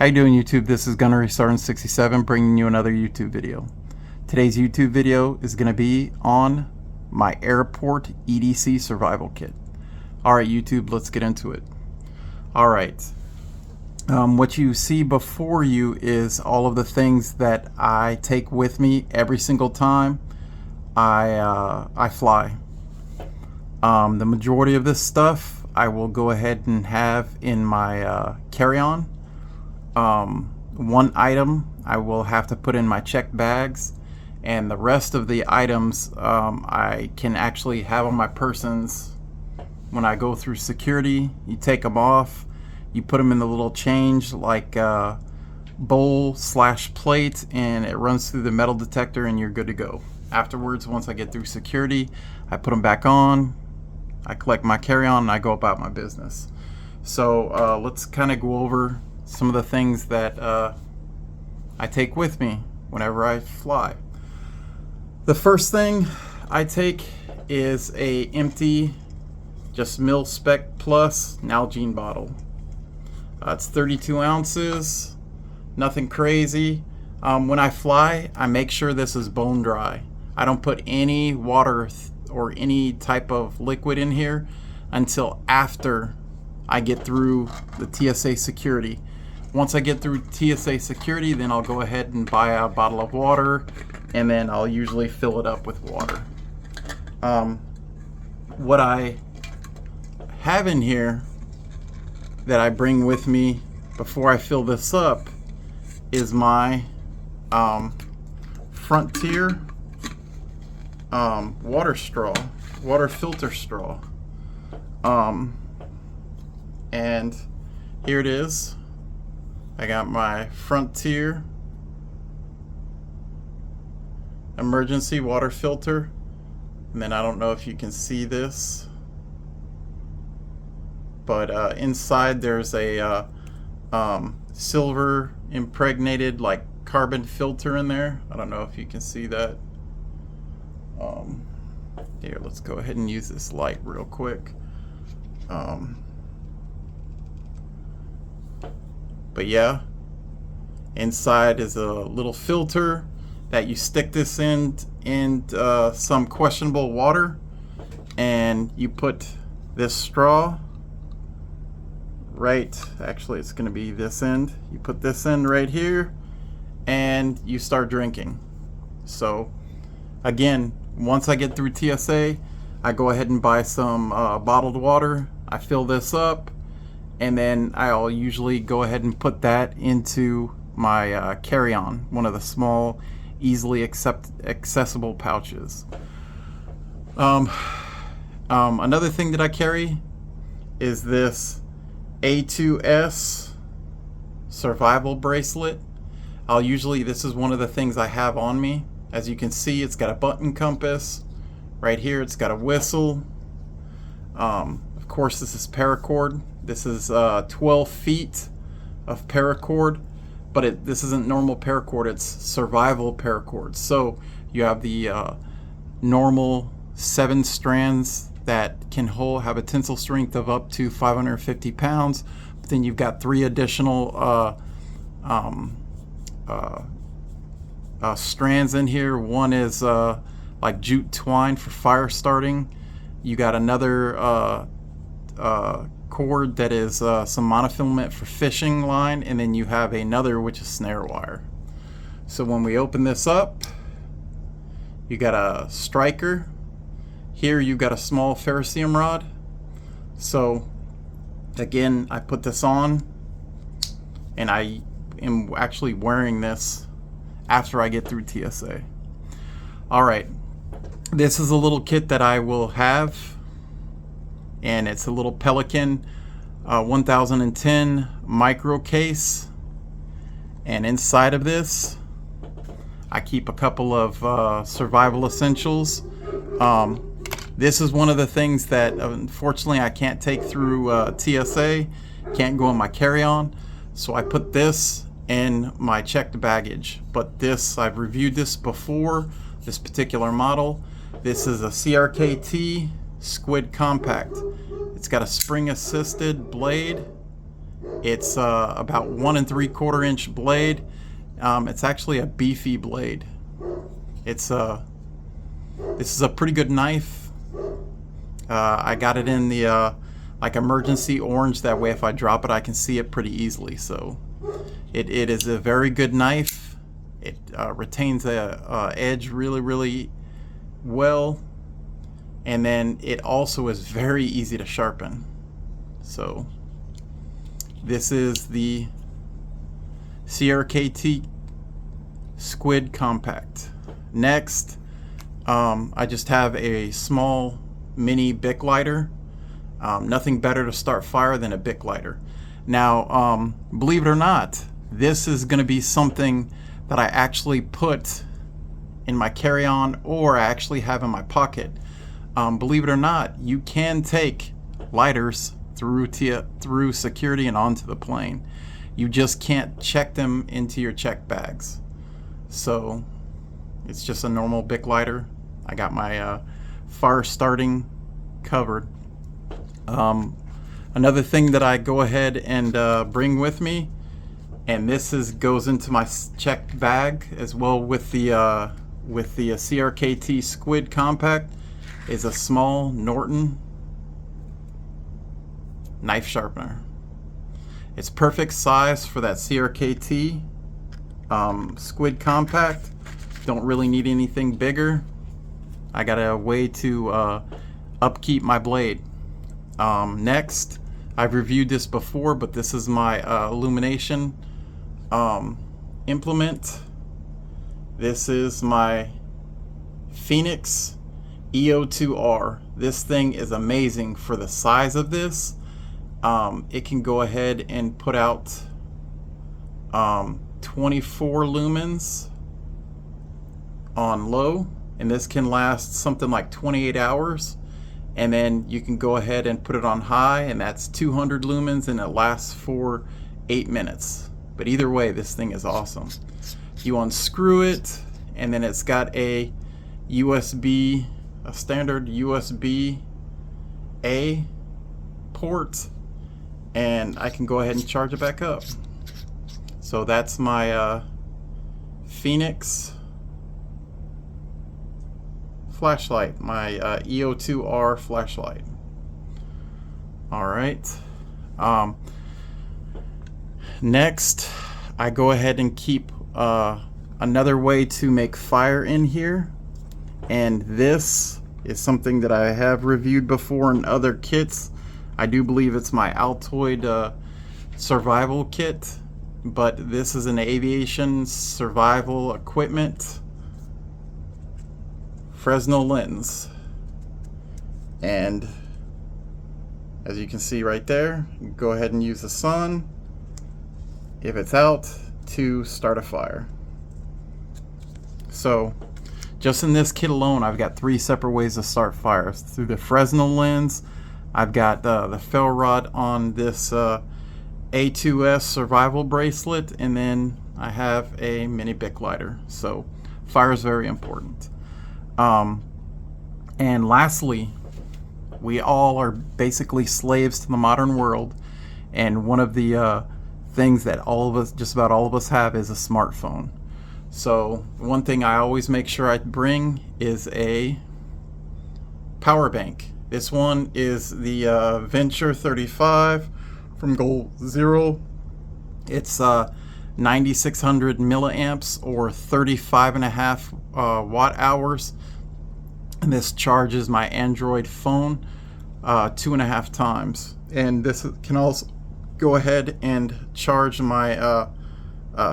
How you doing, YouTube? This is Gunnery Sergeant 67 bringing you another YouTube video. Today's YouTube video is going to be on my Airport EDC Survival Kit. Alright YouTube, let's get into it. Alright, what you see before you is all of the things that I take with me every single time I fly. The majority of this stuff I will go ahead and have in my carry-on. One item I will have to put in my checked bags, and the rest of the items I can actually have on my persons. When I go through security, you take them off, you put them in the little change like bowl / plate, and it runs through the metal detector and you're good to go. Afterwards, once I get through security, I put them back on, I collect my carry-on, and I go about my business. So let's kind of go over some of the things that I take with me whenever I fly. The first thing I take is a empty, just mil spec plus Nalgene bottle. It's 32 ounces, nothing crazy. When I fly, I make sure this is bone dry. I don't put any water or any type of liquid in here until after I get through the TSA security. Once I get through TSA security, then I'll go ahead and buy a bottle of water, and then I'll usually fill it up with water. What I have in here that I bring with me before I fill this up is my Frontier water filter straw. And here it is. I got my Frontier emergency water filter, and then I don't know if you can see this, but inside there's a silver impregnated like carbon filter in there. I don't know if you can see that. Here, let's go ahead and use this light real quick. But yeah, inside is a little filter that you stick this in some questionable water, and you put this straw right, actually it's going to be this end. You put this end right here and you start drinking. So again, once I get through TSA, I go ahead and buy some bottled water. I fill this up, and then I'll usually go ahead and put that into my carry-on, one of the small, easily accessible pouches. Another thing that I carry is this A2S survival bracelet. This is one of the things I have on me. As you can see, it's got a button compass. Right here, it's got a whistle. Of course, this is paracord. This is 12 feet of paracord, but this isn't normal paracord, it's survival paracord. So you have the normal 7 strands that can have a tensile strength of up to 550 pounds, but then you've got 3 additional strands in here. One is like jute twine for fire starting. You got another cord that is some monofilament for fishing line, and then you have another which is snare wire. So when we open this up, you got a striker. Here you got a small ferrocerium rod. So again, I put this on, and I am actually wearing this after I get through TSA. Alright, this is a little kit that I will have, and it's a little Pelican 1010 micro case, and inside of this I keep a couple of survival essentials. This is one of the things that unfortunately I can't take through TSA, can't go in my carry-on, so I put this in my checked baggage. But this, I've reviewed this before, this particular model. This is a CRKT Squid Compact. It's got a spring assisted blade, It's about 1 3/4 inch blade. It's actually a beefy blade. This is a pretty good knife. I got it in the like emergency orange, that way if I drop it I can see it pretty easily. So it is a very good knife. It retains a edge really well, and then it also is very easy to sharpen. So this is the CRKT Squid Compact. Next, I just have a small mini Bic lighter. Nothing better to start fire than a Bic lighter. Now, believe it or not, this is going to be something that I actually put in my carry-on, or I actually have in my pocket. Believe it or not, you can take lighters through security and onto the plane. You just can't check them into your check bags. So it's just a normal Bic lighter. I got my fire starting covered. Another thing that I go ahead and bring with me, and this goes into my checked bag as well with the CRKT Squid Compact, is a small Norton knife sharpener. It's perfect size for that CRKT Squid Compact. Don't really need anything bigger. I got a way to upkeep my blade. Next, I've reviewed this before, but this is my illumination implement. This is my Phoenix EO2R. This thing is amazing for the size of this. It can go ahead and put out 24 lumens on low, and this can last something like 28 hours. And then you can go ahead and put it on high, and that's 200 lumens, and it lasts for 8 minutes. But either way, this thing is awesome. You unscrew it, and then it's got a standard USB-A port, and I can go ahead and charge it back up. So that's my Phoenix flashlight, my EO2R flashlight. All right. Next, I go ahead and keep another way to make fire in here, and this is something that I have reviewed before in other kits. I do believe it's my Altoid survival kit, but this is an aviation survival equipment Fresnel lens, and as you can see right there, go ahead and use the sun if it's out to start a fire. So just in this kit alone, I've got 3 separate ways to start fires: through the Fresnel lens, I've got the fell rod on this A2S survival bracelet, and then I have a mini Bic lighter. So fire is very important. And lastly, we all are basically slaves to the modern world, and one of the things that just about all of us have, is a smartphone. So one thing I always make sure I bring is a power bank. This one is the Venture 35 from Goal Zero. It's 9600 milliamps, or 35.5 watt hours. And this charges my Android phone 2.5 times. And this can also go ahead and charge my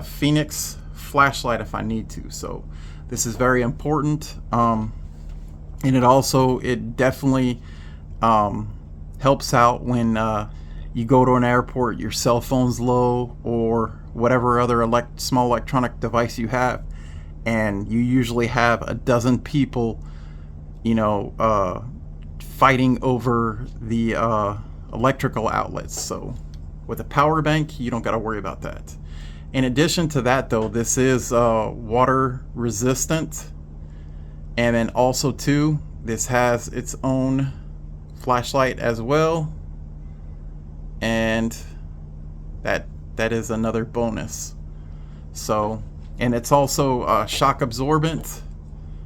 Phoenix flashlight if I need to. So this is very important. And it definitely helps out when you go to an airport, your cell phone's low, or whatever other small electronic device you have, and you usually have a dozen people fighting over the electrical outlets. So with a power bank, you don't got to worry about that. In addition to that, though, this is water resistant, and then also too, this has its own flashlight as well, and that is another bonus. So, and it's also shock absorbent.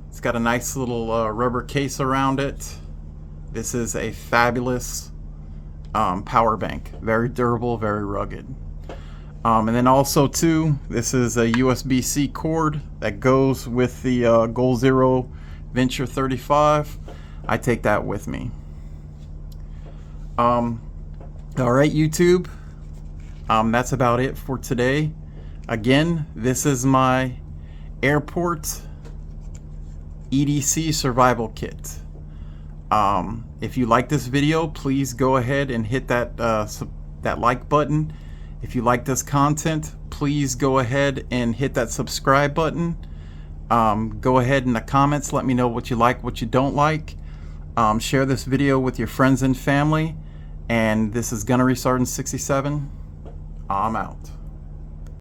It's got a nice little rubber case around it. This is a fabulous power bank. Very durable, very rugged. And then also too, this is a USB-C cord that goes with the Goal Zero Venture 35. I take that with me. All right, YouTube. That's about it for today. Again, this is my Airport EDC Survival Kit. If you like this video, please go ahead and hit that that like button. If you like this content, please go ahead and hit that subscribe button. Go ahead in the comments, let me know what you like, what you don't like. Share this video with your friends and family. And this is Gunnery Sergeant 67. I'm out.